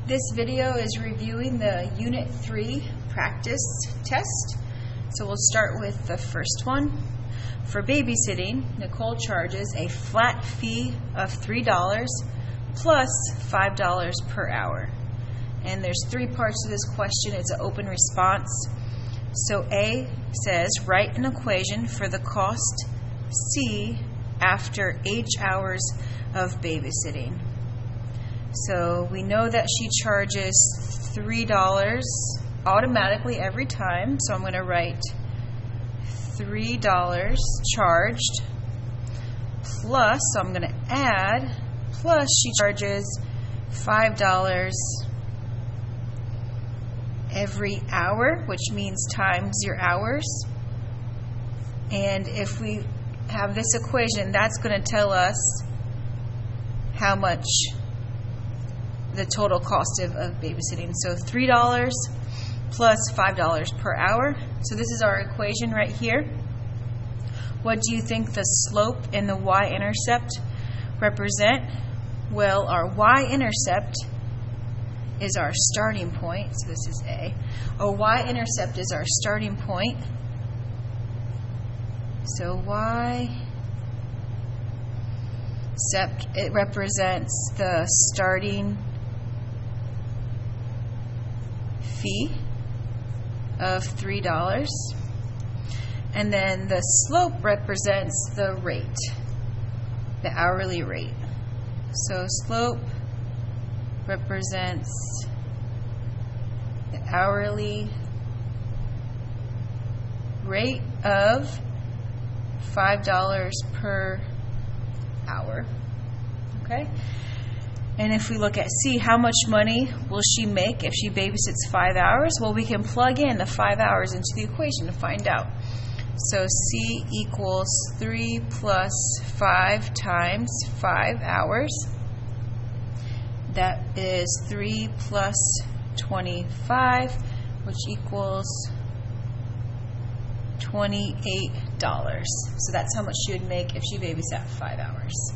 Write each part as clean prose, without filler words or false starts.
This video is reviewing the Unit 3 practice test. So we'll start with the first one. For babysitting, Nicole charges a flat fee of $3 plus $5 per hour. And there's three parts to this question. It's an open response. So A says, write an equation for the cost C after H hours of babysitting. So we know that she charges $3 automatically every time. So I'm going to write $3 charged plus, so I'm going to add, plus she charges $5 every hour, which means times your hours. And if we have this equation, that's going to tell us how much the total cost of babysitting. So $3 plus $5 per hour. So this is our equation right here. What do you think the slope and the y-intercept represent? Well, our y-intercept is our starting point. So this is A. Our y-intercept is our starting point. So y-intercept, it represents the starting fee of $3, and then the slope represents the rate, the hourly rate. So slope represents the hourly rate of $5 per hour. Okay? And if we look at C, how much money will she make if she babysits 5 hours? Well, we can plug in the 5 hours into the equation to find out. So C equals 3 plus 5 times 5 hours. That is 3 plus 25, which equals $28. So that's how much she would make if she babysat 5 hours.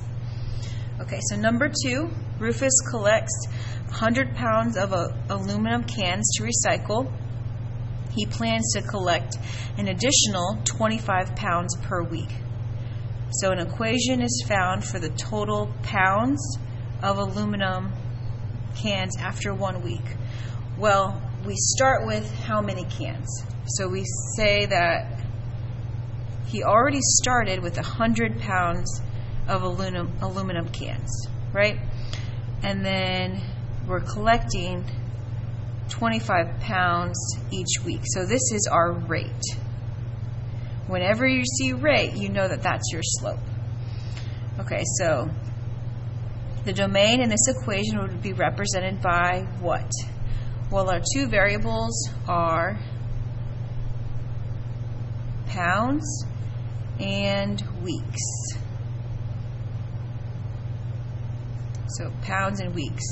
Okay, so number 2, Rufus collects 100 pounds of aluminum cans to recycle. He plans to collect an additional 25 pounds per week. So an equation is found for the total pounds of aluminum cans after 1 week. Well, we start with how many cans. So we say that he already started with 100 pounds of aluminum cans, right? And then we're collecting 25 pounds each week. So this is our rate. Whenever you see rate, you know that that's your slope. Okay, so the domain in this equation would be represented by what? Well, our two variables are pounds and weeks. So pounds and weeks.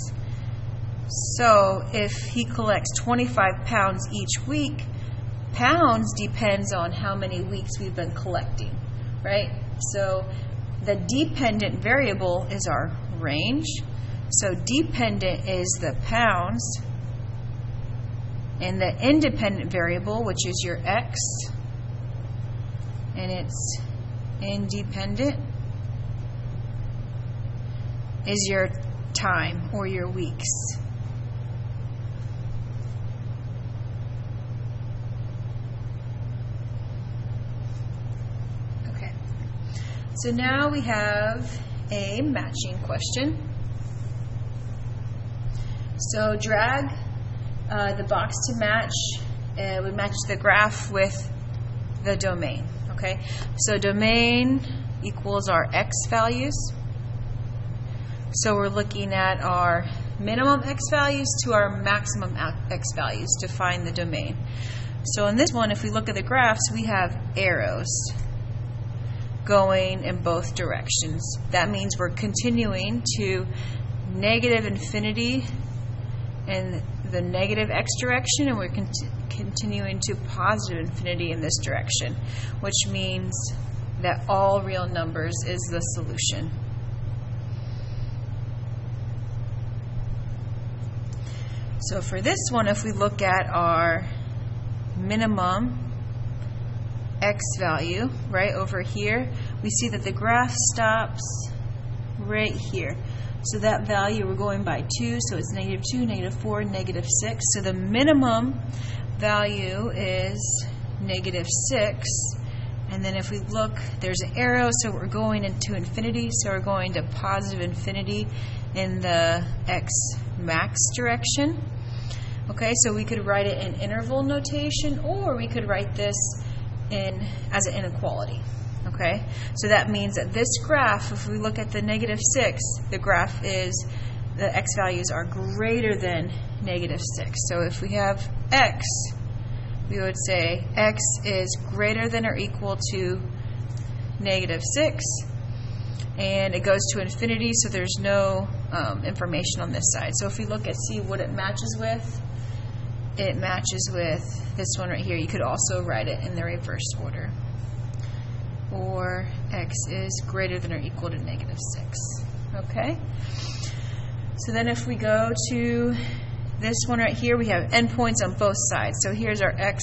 So if he collects 25 pounds each week, pounds depends on how many weeks we've been collecting, right? So the dependent variable is our range. So dependent is the pounds, and the independent variable, which is your x, and it's independent, is your time or your weeks. Okay, so now we have a matching question. So drag the box to match. We match the graph with the domain. Okay, so domain equals our x values. So we're looking at our minimum x values to our maximum x values to find the domain. So in this one, if we look at the graphs, we have arrows going in both directions. That means we're continuing to negative infinity in the negative x direction, and we're continuing to positive infinity in this direction, which means that all real numbers is the solution. So for this one, if we look at our minimum X value right over here, we see that the graph stops right here. So that value, we're going by 2, so it's -2, -4, -6. So the minimum value is -6. And then if we look, there's an arrow, so we're going into infinity, so we're going to positive infinity in the X max direction. Okay, so we could write it in interval notation, or we could write this in as an inequality. Okay, so that means that this graph, if we look at the -6, the graph is, the X values are greater than -6. So if we have X, we would say X is greater than or equal to -6, and it goes to infinity, so there's no information on this side. So if we look at, see what it matches with, it matches with this one right here. You could also write it in the reverse order. Or X is greater than or equal to -6. Okay? So then if we go to this one right here, we have endpoints on both sides. So here's our X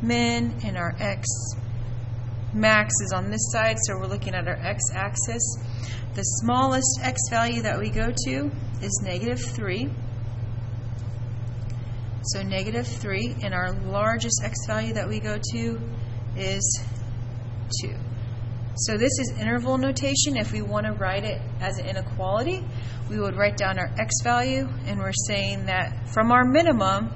min and our X max is on this side, so we're looking at our X axis. The smallest X value that we go to is -3. So -3, and our largest X value that we go to is 2. So this is interval notation. If we want to write it as an inequality, we would write down our X value, and we're saying that from our minimum,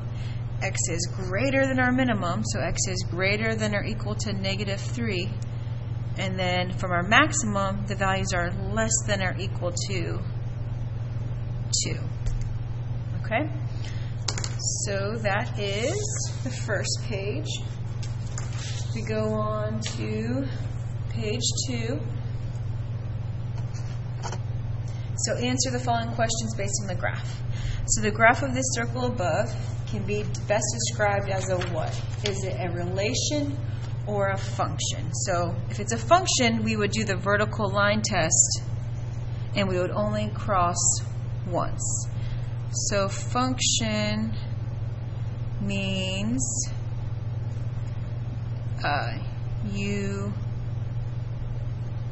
X is greater than our minimum, so X is greater than or equal to -3, and then from our maximum, the values are less than or equal to 2. Okay? So that is the first page. We go on to page 2. So answer the following questions based on the graph. So the graph of this circle above can be best described as a what? Is it a relation or a function? So if it's a function, we would do the vertical line test, and we would only cross once. So function means you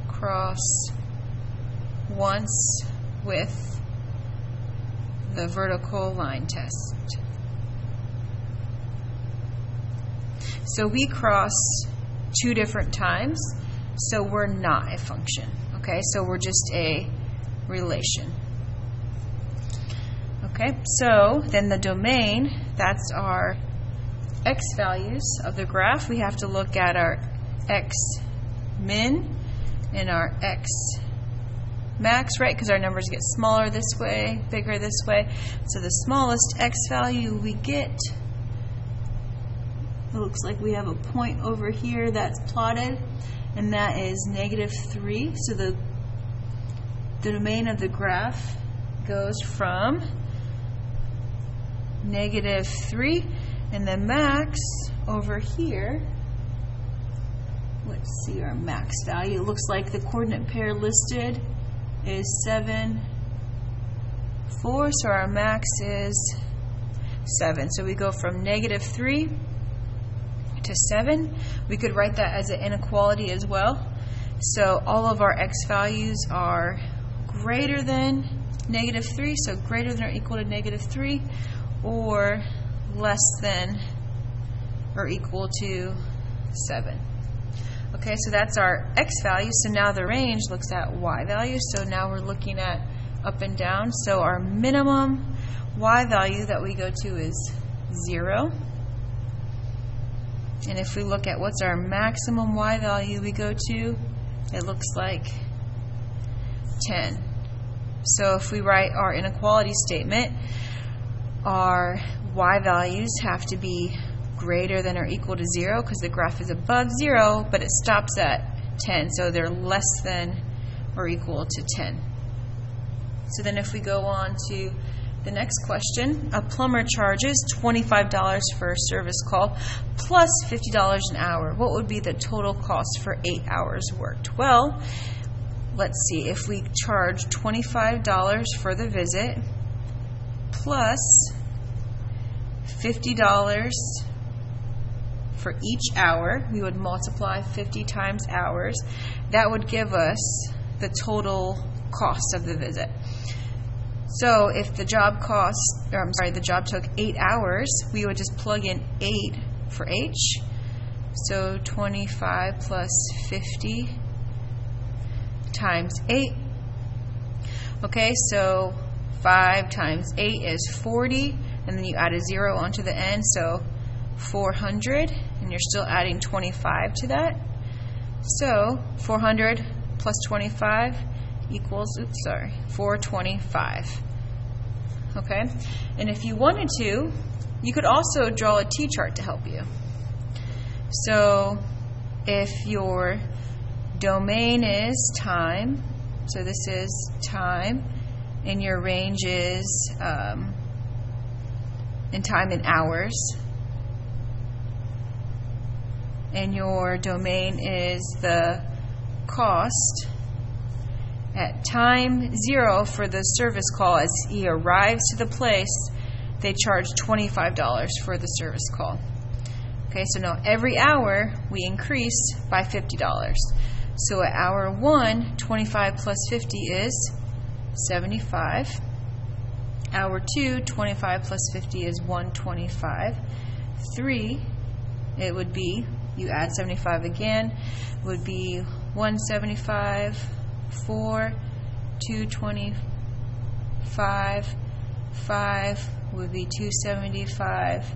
cross once with the vertical line test. So we cross 2 different times, so we're not a function. Okay, so we're just a relation. Okay, so then the domain, that's our X values of the graph. We have to look at our X min and our X max, right? Because our numbers get smaller this way, bigger this way. So the smallest X value we get, it looks like we have a point over here that's plotted, and that is -3. So the domain of the graph goes from -3, and the max over here, let's see our max value. It looks like the coordinate pair listed is 7, 4, so our max is 7. So we go from -3 to 7. We could write that as an inequality as well. So all of our X values are greater than -3, so greater than or equal to -3, or less than or equal to 7. Okay, so that's our X value. So now the range looks at Y value. So now we're looking at up and down. So our minimum Y value that we go to is 0. And if we look at what's our maximum Y value we go to, it looks like 10. So if we write our inequality statement, our Y values have to be greater than or equal to 0, because the graph is above 0, but it stops at 10, so they're less than or equal to 10. So then if we go on to the next question, a plumber charges $25 for a service call plus $50 an hour. What would be the total cost for 8 hours worked? Well, let's see, if we charge $25 for the visit plus $50 for each hour. We would multiply 50 times hours. That would give us the total cost of the visit. So if the job the job took 8 hours, we would just plug in 8 for H. So 25 plus 50 times 8. Okay, so 5 times 8 is 40, and then you add a 0 onto the end, so 400, and you're still adding 25 to that. So 400 plus 25 equals, 425. Okay, and if you wanted to, you could also draw a T-chart to help you. So if your domain is time, so this is time, and your range is in time in hours, and your domain is the cost at time 0 for the service call. As he arrives to the place, they charge $25 for the service call. Okay, so now every hour we increase by $50. So at hour 1, 25 plus 50 is 75. Hour 2, 25 plus 50 is 125. 3, it would be, you add 75 again, would be 175. 4, 225. 5 would be 275.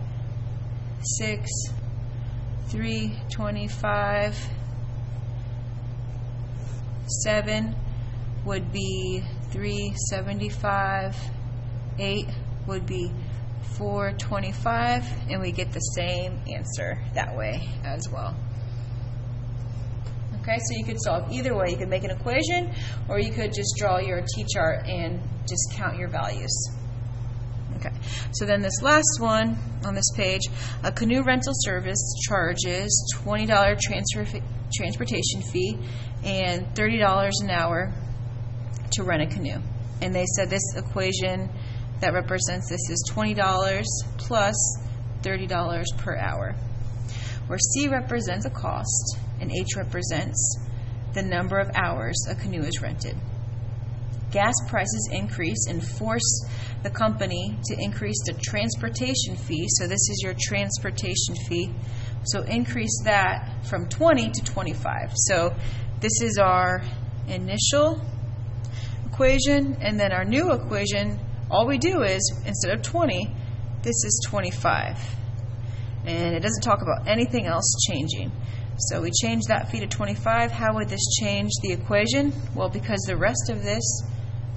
6, 325. 7 would be 375. 8 would be 425, and we get the same answer that way as well. Okay, so you could solve either way. You could make an equation, or you could just draw your T-chart and just count your values. Okay, so then this last one on this page, a canoe rental service charges $20 transportation fee and $30 an hour to rent a canoe. And they said this equation that represents this is $20 plus $30 per hour, where C represents a cost and H represents the number of hours a canoe is rented. Gas prices increase and force the company to increase the transportation fee. So this is your transportation fee. So increase that from 20 to 25. So this is our initial equation, and then our new equation, all we do is, instead of 20, this is 25. And it doesn't talk about anything else changing. So we change that fee to 25. How would this change the equation? Well, because the rest of this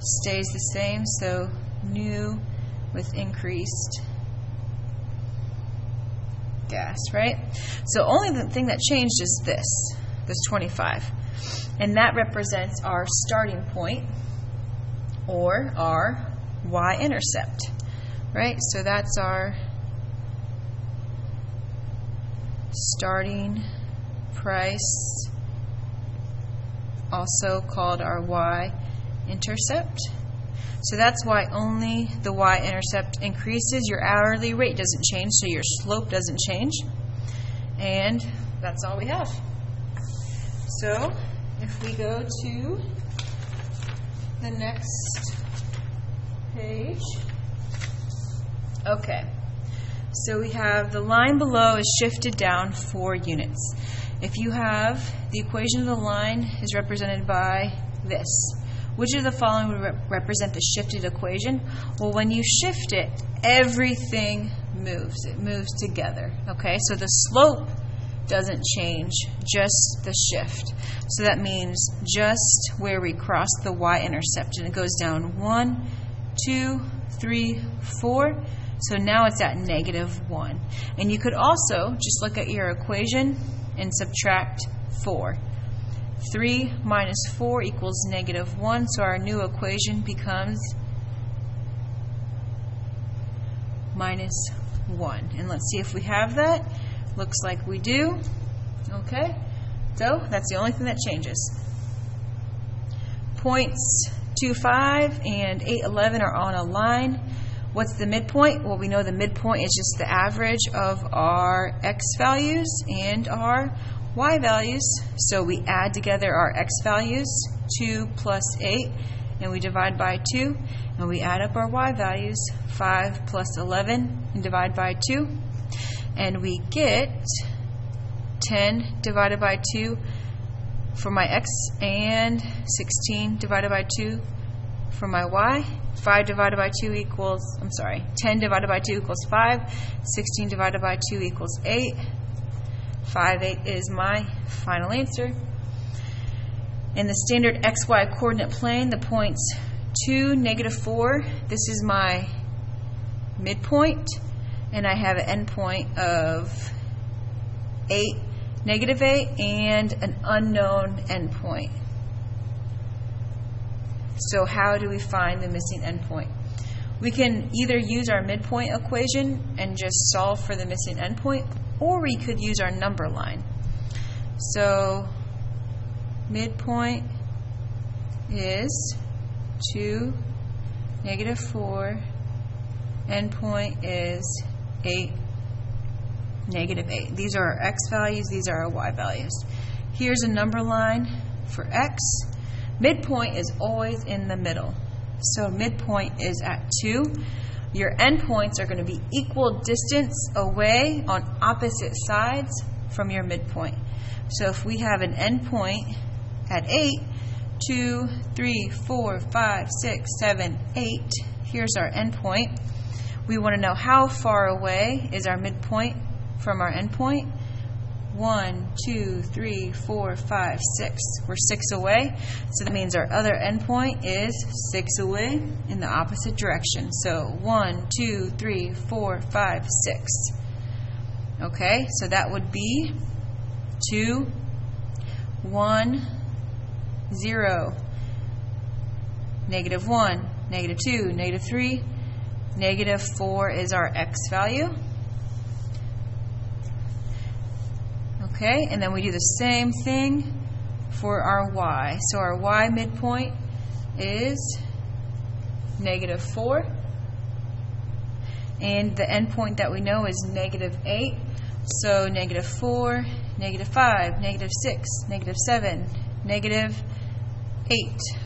stays the same, so new with increased gas, right? So only the thing that changed is this 25. And that represents our starting point, or our y-intercept, right? So that's our starting price, also called our y-intercept. So that's why only the y-intercept increases. Your hourly rate doesn't change, so your slope doesn't change. And that's all we have. So if we go to the next page. Okay. So we have the line below is shifted down 4 units. If you have the equation of the line is represented by this, which of the following would represent the shifted equation? Well, when you shift it, everything moves. It moves together. Okay, so the slope doesn't change, just the shift. So that means just where we cross the y-intercept, and it goes down 1, 2, 3, 4. So now it's at -1. And you could also just look at your equation and subtract 4. 3 minus 4 equals -1. So our new equation becomes -1. And let's see if we have that. Looks like we do. Okay. So that's the only thing that changes. Points 2, 5 and 8, 11 are on a line, What's the midpoint? Well, we know the midpoint is just the average of our x values and our y values. So we add together our x values, 2 plus 8, and we divide by 2. And we add up our y values, 5 plus 11, and divide by 2. And we get 10 divided by 2 for my x, and 16 divided by 2 for my y. 10 divided by 2 equals 5. 16 divided by 2 equals 8. 5/8 is my final answer. In the standard xy coordinate plane, the points 2, -4, this is my midpoint, and I have an endpoint of 8, -8, and an unknown endpoint. So how do we find the missing endpoint? We can either use our midpoint equation and just solve for the missing endpoint, or we could use our number line. So midpoint is 2, -4, endpoint is 8, -8. These are our x values, these are our y values. Here's a number line for x. Midpoint is always in the middle. So midpoint is at 2. Your endpoints are going to be equal distance away on opposite sides from your midpoint. So if we have an endpoint at 8, 2, 3, 4, 5, 6, 7, 8, here's our endpoint. We want to know how far away is our midpoint from our endpoint. 1, 2, 3, 4, 5, 6. We're 6 away. So that means our other endpoint is 6 away in the opposite direction. So 1, 2, 3, 4, 5, 6. Okay, so that would be 2, 1, 0, -1, -2, -3, -4 is our x value. Okay, and then we do the same thing for our y. So our y midpoint is -4, and the endpoint that we know is -8. So -4, -5, -6, -7, -8.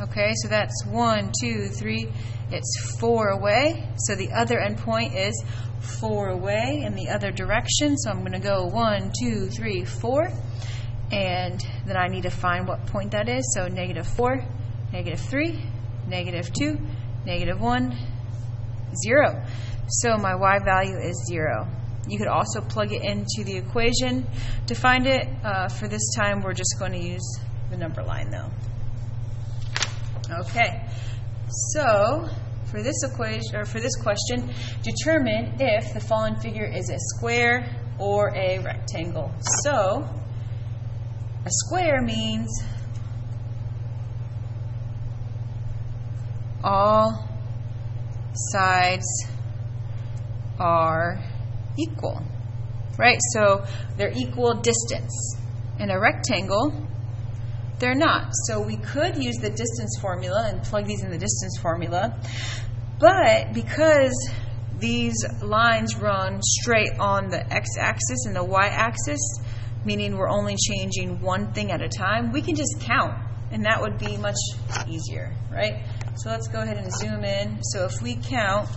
Okay, so that's 1, 2, 3. It's 4 away. So the other endpoint is 4 away in the other direction. So I'm going to go 1, 2, 3, 4. And then I need to find what point that is. So -4, -3, -2, -1, 0. So my y value is 0. You could also plug it into the equation to find it. For this time, we're just going to use the number line though. Okay, so for this equation, or for this question, determine if the following figure is a square or a rectangle. So a square means all sides are equal, right? So they're equal distance. In a rectangle, they're not. So we could use the distance formula and plug these in the distance formula, but because these lines run straight on the x-axis and the y-axis, meaning we're only changing one thing at a time, we can just count, and that would be much easier, right? So let's go ahead and zoom in. So if we count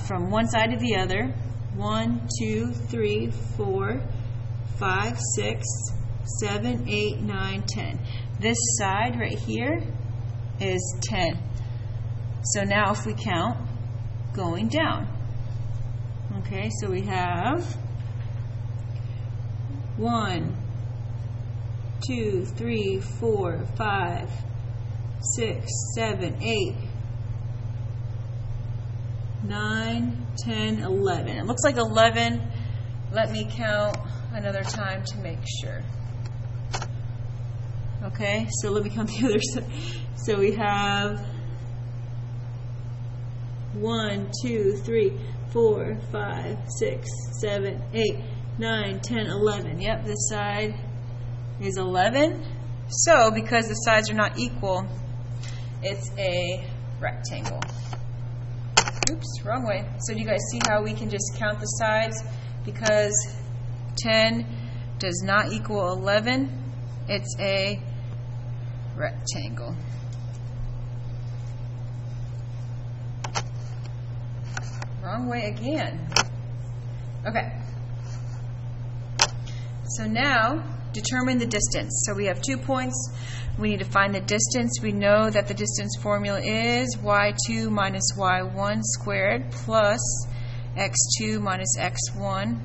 from one side to the other, 1, 2, 3, 4, 5, 6, 7, 8, 9, 10. This side right here is 10. So now if we count going down, okay, so we have 1, 2, 3, 4, 5, 6, 7, 8, 9, 10, 11. It looks like 11. Let me count another time to make sure. Okay, so let me count the other side. So we have 1, 2, 3, 4, 5, 6, 7, 8, 9, 10, 11. Yep, this side is 11. So because the sides are not equal, it's a rectangle. Oops, wrong way. So do you guys see how we can just count the sides? Because 10 does not equal 11. It's a rectangle. Wrong way again. Okay. So now, determine the distance. So we have 2 points. We need to find the distance. We know that the distance formula is y2 minus y1 squared plus x2 minus x1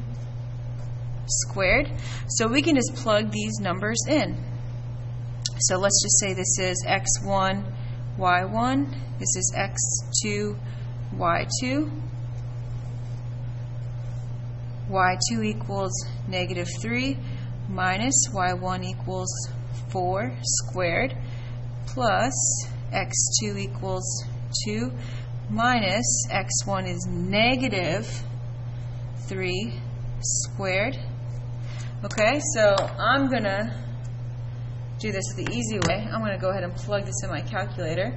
squared. So we can just plug these numbers in. So let's just say this is x1, y1. This is x2, y2. y2 equals negative 3 minus y1 equals 4 squared plus x2 equals 2 minus x1 is negative 3 squared. Okay, so I'm going to do this the easy way. I'm going to go ahead and plug this in my calculator.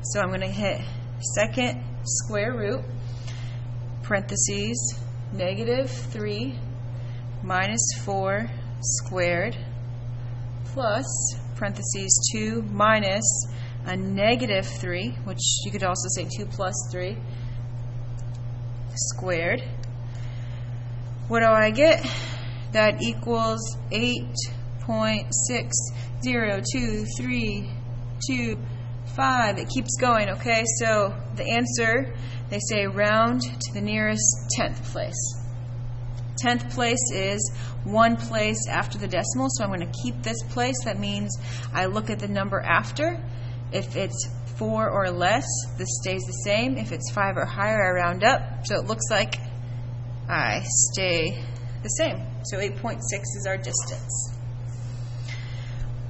So I'm going to hit second square root, parentheses, negative 3 minus 4 squared plus parentheses 2 minus a negative 3, which you could also say 2 plus 3 squared. What do I get? That equals 8.6023225. It keeps going, okay? So the answer, they say round to the nearest 10th place. 10th place is one place after the decimal, so I'm going to keep this place. That means I look at the number after. If it's 4 or less, this stays the same. If it's 5 or higher, I round up. So it looks like I stay the same. So 8.6 is our distance.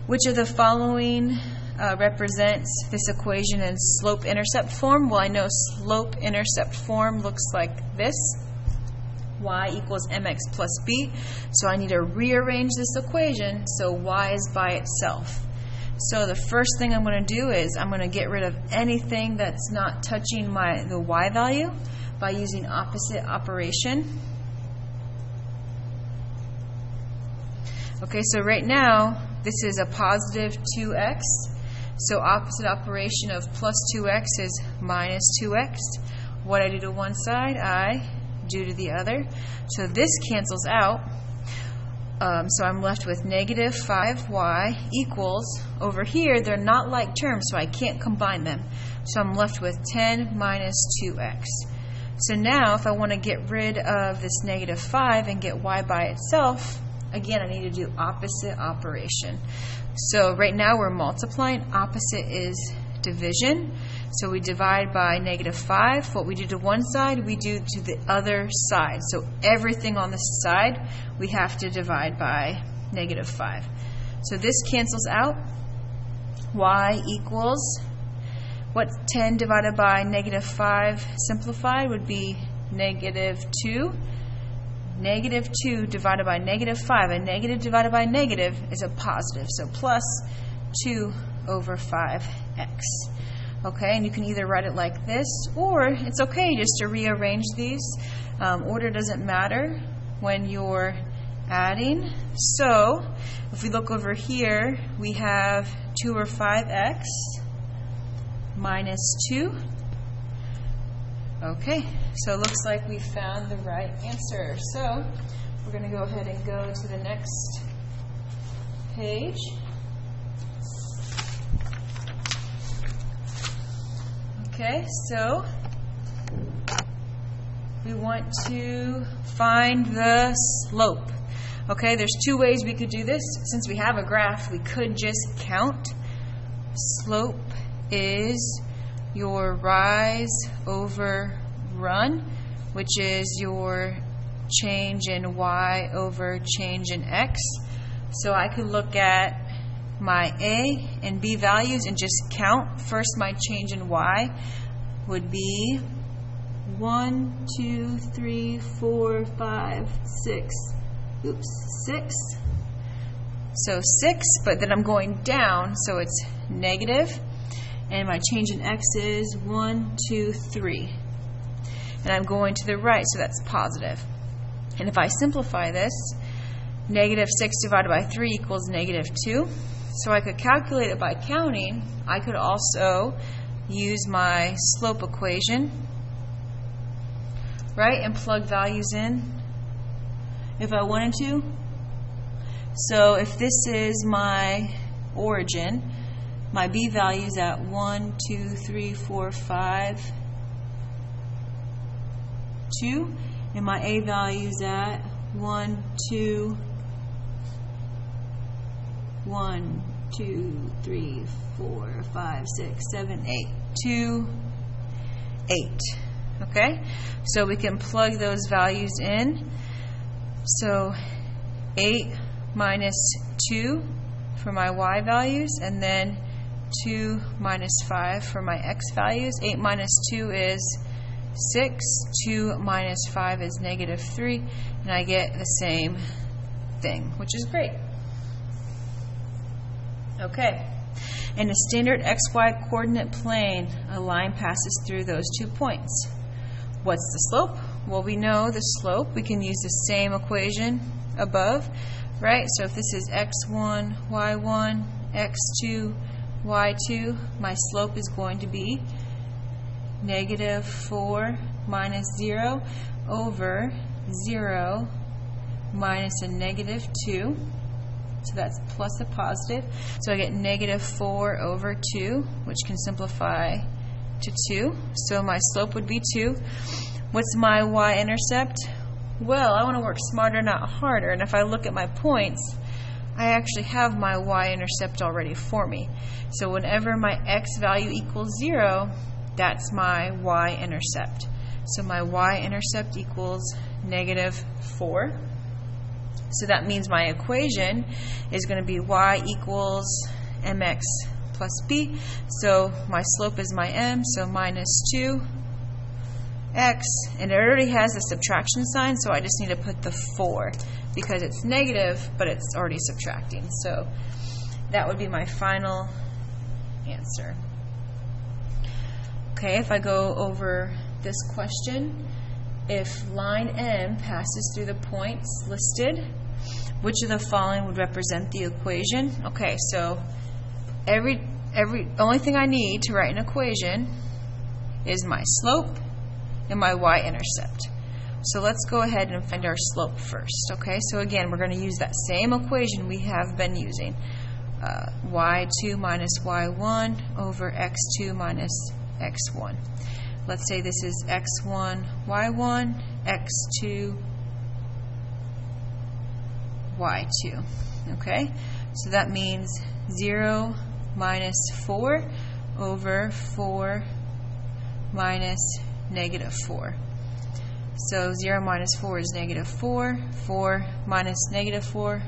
Which of the following represents this equation in slope-intercept form? Well, I know slope-intercept form looks like this. Y equals mx plus b. So I need to rearrange this equation so y is by itself. So the first thing I'm going to do is I'm going to get rid of anything that's not touching the y value by using opposite operation. Okay, so right now this is a positive 2x. So opposite operation of plus 2x is minus 2x. What I do to one side, I do to the other. So this cancels out. So I'm left with negative 5y equals, over here they're not like terms, so I can't combine them. So I'm left with 10 minus 2x. So now if I want to get rid of this negative 5 and get y by itself, again I need to do opposite operation. So right now we're multiplying. Opposite is division. So we divide by negative 5. What we do to one side, we do to the other side. So everything on this side, we have to divide by negative 5. So this cancels out. Y equals, what 10 divided by negative 5 simplified would be negative 2. Negative 2 divided by negative 5. A negative divided by negative is a positive. So plus 2 over 5x. Okay, and you can either write it like this, or it's okay just to rearrange these. Order doesn't matter when you're adding. So if we look over here, we have 2 over 5x minus 2. Okay, so it looks like we found the right answer. So we're going to go ahead and go to the next page. Okay, so we want to find the slope. Okay, there's two ways we could do this. Since we have a graph, we could just count. Slope is your rise over run, which is your change in y over change in x. So I could look at my a and b values and just count. First, my change in y would be 1, 2, 3, 4, 5, 6. Oops, 6. So 6, but then I'm going down, so it's negative. And my change in x is 1, 2, 3. and I'm going to the right, so that's positive. And if I simplify this, negative 6 divided by 3 equals negative 2. So I could calculate it by counting. I could also use my slope equation, right, and plug values in if I wanted to. So if this is my origin, my B value is at 1, 2, 3, 4, 5, 2, and my A value is at 1, 2, 1, 2, 3, 4, 5, 6, 7, 8, 2, 8. Okay? So we can plug those values in. So 8 minus 2 for my Y values, and then 2 minus 5 for my X values. 8 minus 2 is 6. 2 minus 5 is negative 3. And I get the same thing, which is great. Okay. In a standard XY coordinate plane, a line passes through those 2 points. What's the slope? Well, we know the slope. We can use the same equation above, right? So if this is x1, y1, x2, y2, my slope is going to be negative 4 minus 0 over 0 minus a negative 2. So that's plus a positive. So I get negative 4 over 2, which can simplify to 2. So my slope would be 2. What's my y-intercept? Well, I want to work smarter, not harder. And if I look at my points, I actually have my y-intercept already for me. So whenever my x value equals 0, that's my y-intercept. So my y-intercept equals negative 4. So that means my equation is going to be y equals mx plus b. So my slope is my m, so minus 2x. And it already has a subtraction sign, so I just need to put the 4 because it's negative, but it's already subtracting. So that would be my final answer. Okay, if I go over this question, if line M passes through the points listed, which of the following would represent the equation? Okay, so only thing I need to write an equation is my slope and my y-intercept. So let's go ahead and find our slope first. Okay, so again, we're going to use that same equation we have been using. Y2 minus y1 over x2 minus x1. Let's say this is x1, y1, x2, y2. Okay, so that means 0 minus 4 over 4 minus negative 4. So 0 minus 4 is negative 4. 4 minus negative 4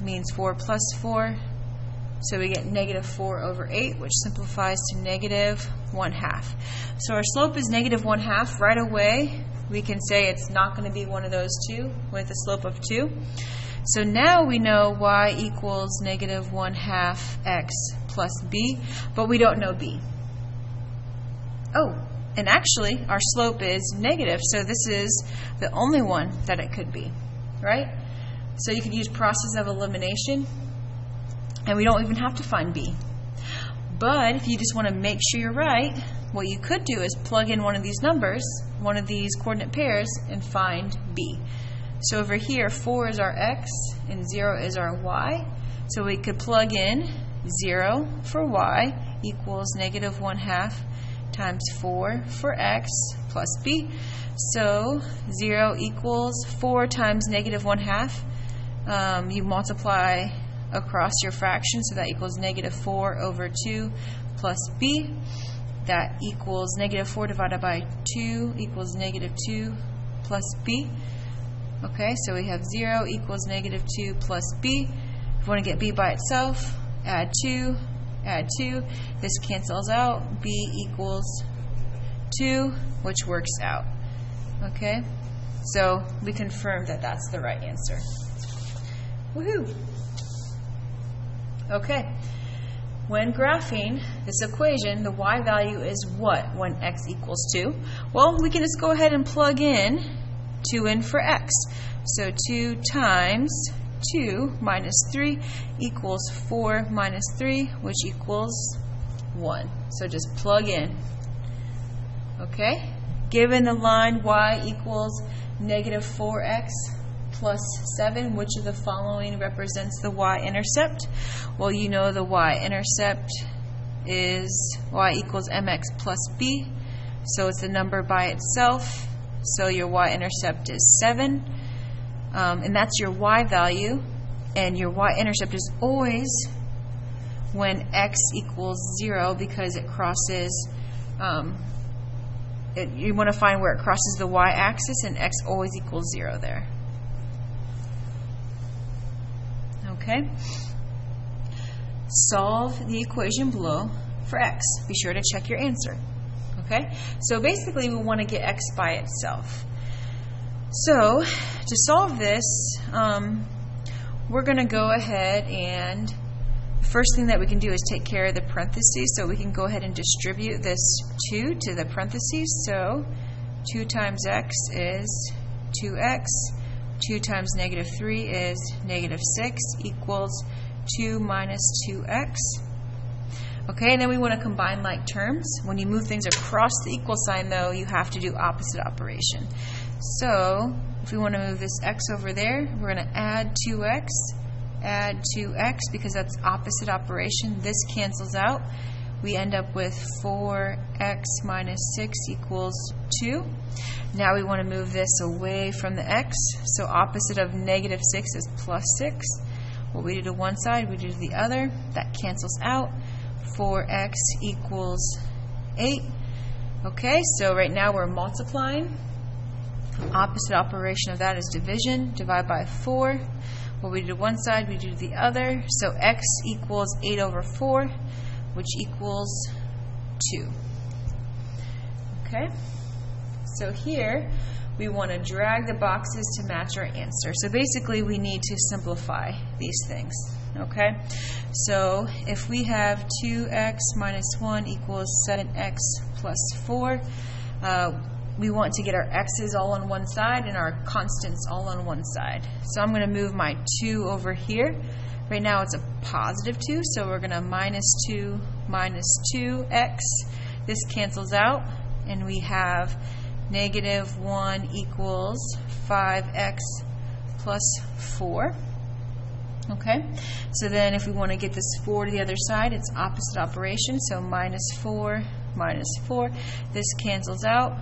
means 4 plus 4. So we get negative 4 over 8, which simplifies to negative 1/2. So our slope is negative 1/2. Right away, we can say it's not going to be one of those two with a slope of 2. So now we know y equals negative 1/2 x plus b, but we don't know b. Oh, and actually, our slope is negative, so this is the only one that it could be, right? So you could use process of elimination, and we don't even have to find b. But if you just want to make sure you're right, what you could do is plug in one of these numbers, one of these coordinate pairs, and find b. So over here, 4 is our x and 0 is our y. So we could plug in 0 for y equals negative 1/2 times 4 for x plus b. So 0 equals 4 times negative 1/2. You multiply across your fraction, so that equals negative 4 over 2 plus b. That equals negative 4 divided by 2 equals negative 2 plus b. Okay, so we have 0 equals negative 2 plus b. If you want to get b by itself, add 2, add 2. This cancels out. b equals 2, which works out. Okay, so we confirmed that that's the right answer. Woohoo! Okay, when graphing this equation, the y value is what when x equals 2? Well, we can just go ahead and plug in 2 in for x. So 2 times 2 minus 3 equals 4 minus 3, which equals 1. So just plug in. Okay? Given the line y equals negative 4x plus 7, which of the following represents the y-intercept? Well, you know the y-intercept is y equals mx plus b, so it's a number by itself, so your y-intercept is 7, and that's your y value, and your y-intercept is always when x equals 0 because it crosses, you want to find where it crosses the y-axis, and x always equals 0 there. Okay? Solve the equation below for x. Be sure to check your answer. Okay? So basically we want to get x by itself. So to solve this, we're going to go ahead and the first thing that we can do is take care of the parentheses. So we can go ahead and distribute this 2 to the parentheses. So 2 times x is 2x. 2 times negative 3 is negative 6 equals 2 minus 2x. Okay, and then we want to combine like terms. When you move things across the equal sign, though, you have to do opposite operation. So if we want to move this x over there, we're going to add 2x because that's opposite operation. This cancels out. We end up with 4x minus 6 equals 2. Now we want to move this away from the x. So opposite of negative 6 is plus 6. What we do to one side, we do to the other. That cancels out. 4x equals 8. Okay, so right now we're multiplying. Opposite operation of that is division. Divide by 4. What we do to one side, we do to the other. So x equals 8 over 4, which equals 2. Okay? So here, we want to drag the boxes to match our answer. So basically, we need to simplify these things. Okay? So if we have 2x minus 1 equals 7x plus 4, we want to get our x's all on one side and our constants all on one side. So I'm going to move my 2 over here. Right now it's a positive 2, so we're going to minus 2x. This cancels out, and we have negative 1 equals 5x plus 4. Okay, so then if we want to get this 4 to the other side, it's opposite operation, so minus 4 minus 4. This cancels out.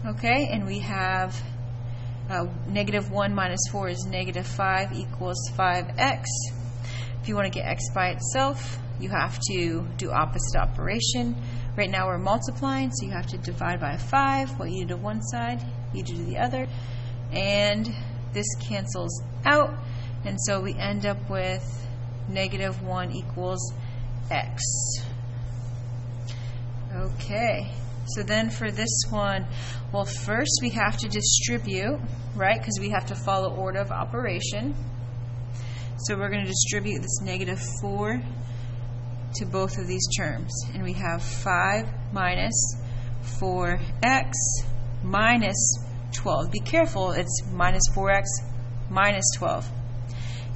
Okay, and we have negative 1 minus 4 is negative 5 equals 5x. If you want to get x by itself, you have to do opposite operation. Right now we're multiplying, so you have to divide by 5. What you do to one side, you do to the other. And this cancels out, and so we end up with negative 1 equals x. Okay. So then for this one, well, first we have to distribute, right, because we have to follow order of operation. So we're going to distribute this negative 4 to both of these terms. And we have 5 minus 4x minus 12. Be careful, it's minus 4x minus 12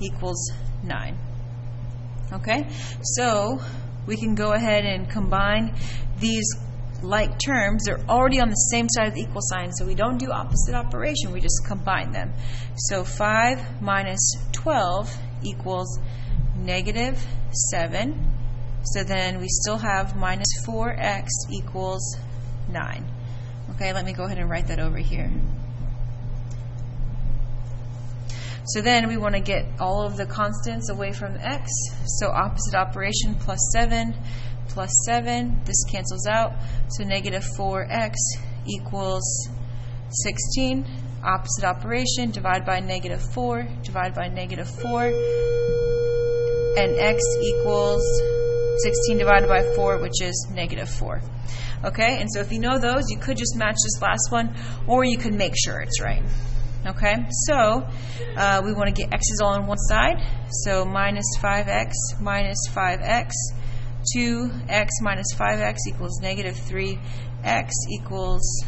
equals 9. Okay, so we can go ahead and combine these like terms. They're already on the same side of the equal sign, so we don't do opposite operation, we just combine them. So 5 minus 12 equals negative 7. So then we still have minus 4x equals 9. Okay, let me go ahead and write that over here. So then we want to get all of the constants away from x. So opposite operation, plus 7. Plus 7, this cancels out, so negative 4x equals 16. Opposite operation, divide by negative 4, divide by negative 4, and x equals 16 divided by 4, which is negative 4. Okay, and so if you know those, you could just match this last one, or you could make sure it's right. Okay, so we want to get x's all on one side. So minus 5x minus 5x, 2x minus 5x equals negative 3x equals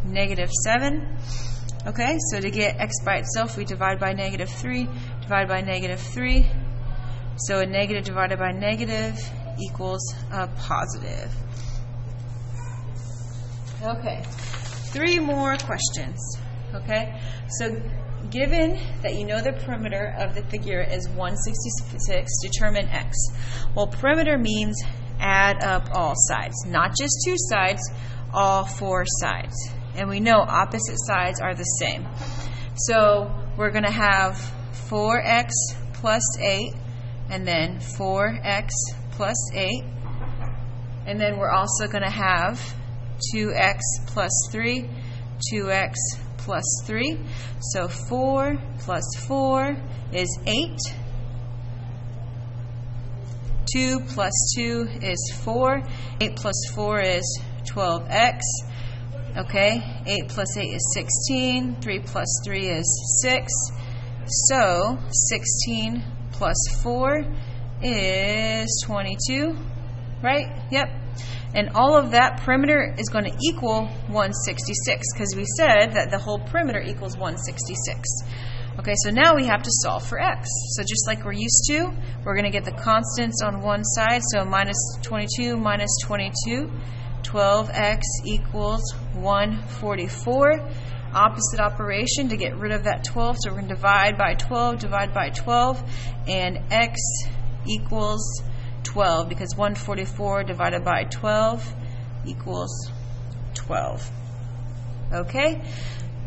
negative 7. Okay, so to get x by itself, we divide by negative 3, divide by negative 3. So a negative divided by negative equals a positive. Okay, 3 more questions. Okay, so given that you know the perimeter of the figure is 166, determine x. Well, perimeter means add up all sides, not just 2 sides, all 4 sides. And we know opposite sides are the same. So we're going to have 4x plus 8, and then 4x plus 8. And then we're also going to have 2x plus 3, 2x plus 3. So 4 plus 4 is 8. 2 plus 2 is 4. 8 plus 4 is 12x. Okay, 8 plus 8 is 16. 3 plus 3 is 6. So 16 plus 4 is 22, right? Yep. And all of that perimeter is going to equal 166 because we said that the whole perimeter equals 166. Okay, so now we have to solve for x. So just like we're used to, we're going to get the constants on one side. So minus 22 minus 22, 12x equals 144. Opposite operation to get rid of that 12. So we're going to divide by 12, and x equals 12 because 144 divided by 12 equals 12. Okay,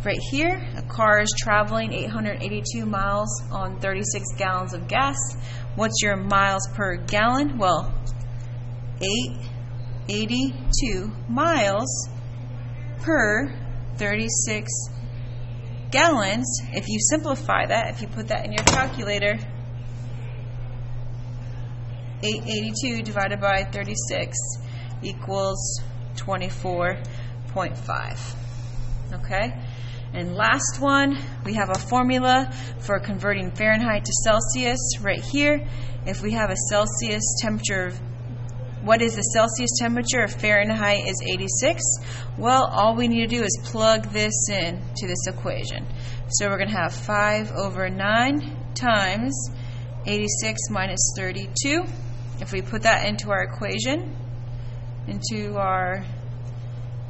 right here, a car is traveling 882 miles on 36 gallons of gas. What's your miles per gallon? Well, 882 miles per 36 gallons. If you simplify that, if you put that in your calculator, 882 divided by 36 equals 24.5. Okay? And last one, we have a formula for converting Fahrenheit to Celsius right here. If we have a Celsius temperature, what is the Celsius temperature if Fahrenheit is 86? Well, all we need to do is plug this in to this equation. So we're going to have 5 over 9 times 86 minus 32. If we put that into our equation, into our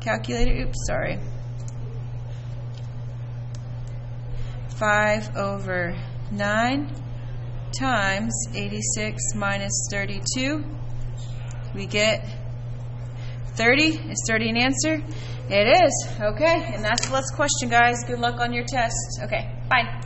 calculator, 5 over 9 times 86 minus 32, we get 30. Is 30 an answer? It is. Okay, and that's the last question, guys. Good luck on your test. Okay, bye.